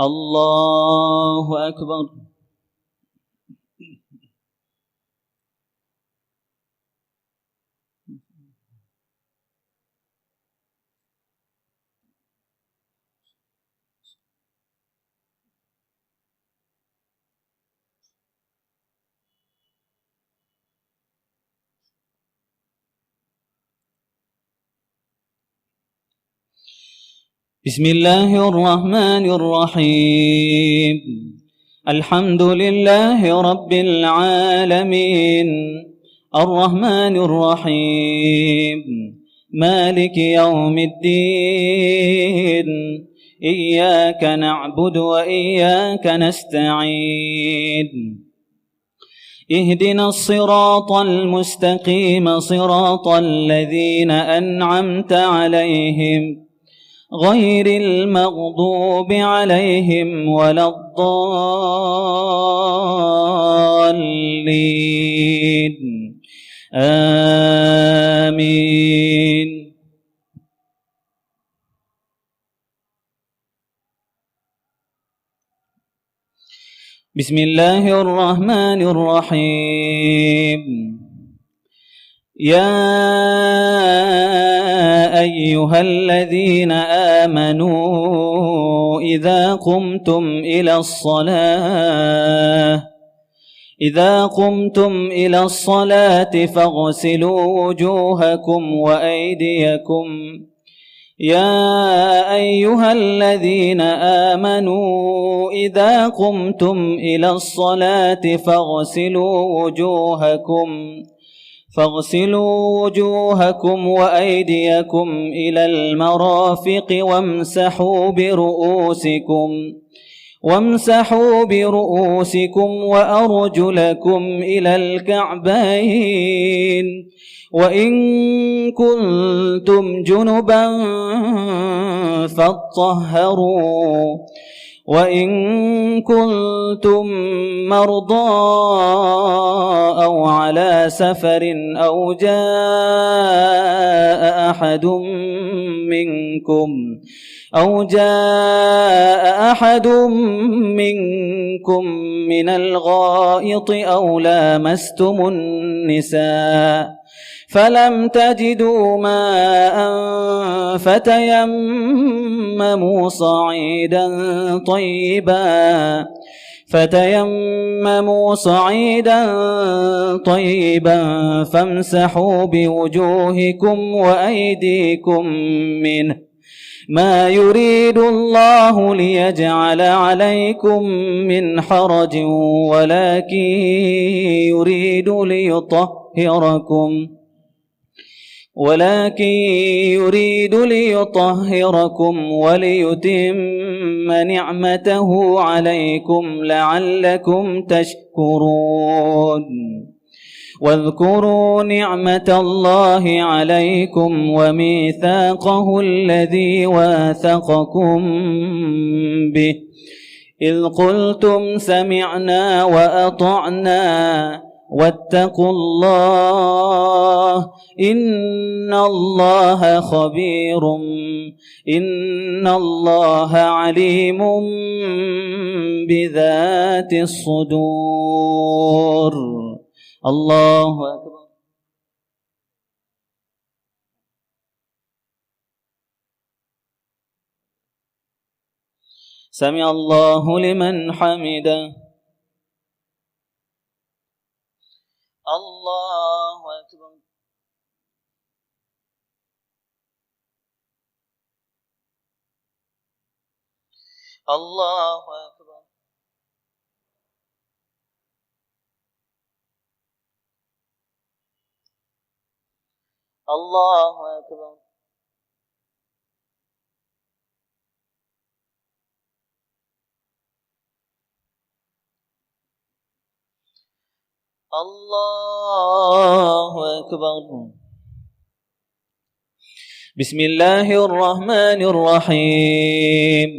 الله أكبر. بسم الله الرحمن الرحيم. الحمد لله رب العالمين، الرحمن الرحيم، مالك يوم الدين، إياك نعبد وإياك نستعين، اهدنا الصراط المستقيم صراط الذين أنعمت عليهم غير المغضوب عليهم ولا الضالين، آمين. بسم الله الرحمن الرحيم. يا أيها الذين آمنوا إذا قمتم إلى الصلاة فاغسلوا وجوهكم وأيديكم. يا أيها الذين آمنوا إذا قمتم إلى الصلاة فاغسلوا وجوهكم وأيديكم إلى المرافق وامسحوا برؤوسكم وأرجلكم إلى الكعبين، وإن كنتم جنبا فاطهروا، وإن كنتم مرضى أو على سفر أو جاء أحد منكم من الغائط أو لامستم النساء فلم تجدوا ماء فتيمموا صعيدا طيبا فامسحوا بوجوهكم وأيديكم منه، ما يريد الله ليجعل عليكم من حرج ولكن يريد ليطهركم وليتم نعمته عليكم لعلكم تشكرون. واذكروا نعمة الله عليكم وميثاقه الذي واثقكم به إذ قلتم سمعنا وأطعنا واتقوا الله إن الله عليم بذات الصدور. الله أكبر. سمع الله لمن حمده. الله أكبر. الله أكبر. الله أكبر. الله أكبر. بسم الله الرحمن الرحيم.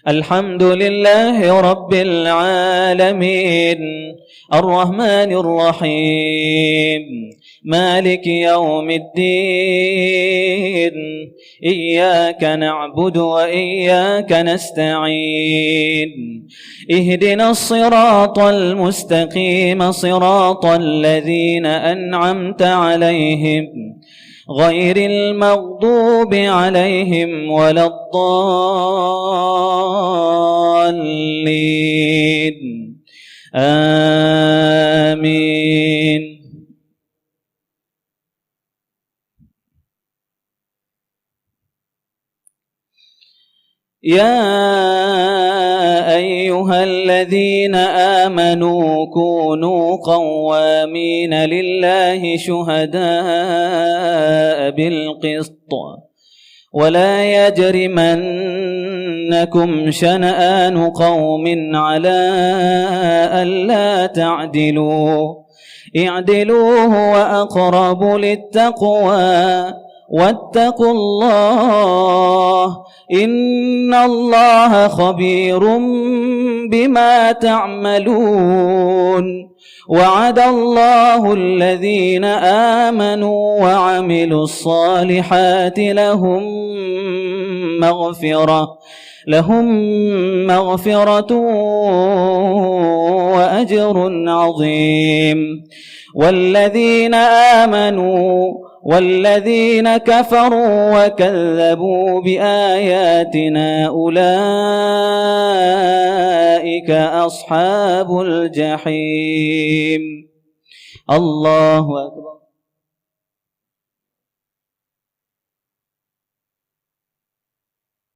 الحمد لله رب العالمين، الرحمن الرحيم، مالك يوم الدين إياك نعبد وإياك نستعين اهدنا الصراط المستقيم صراط الذين أنعمت عليهم غير المغضوب عليهم ولا الضالين آمين. يا أيها الذين آمنوا كونوا قوامين لله شهداء بالقسط ولا يجرمنكم شنآن قوم على ألا تعدلوا اعدلوا هو أقرب للتقوى واتقوا الله إن الله خبير بما تعملون وعد الله الذين آمنوا وعملوا الصالحات لهم مغفرة وأجر عظيم. والذين كفروا وكذبوا بآياتنا أولئك أصحاب الجحيم. الله أكبر.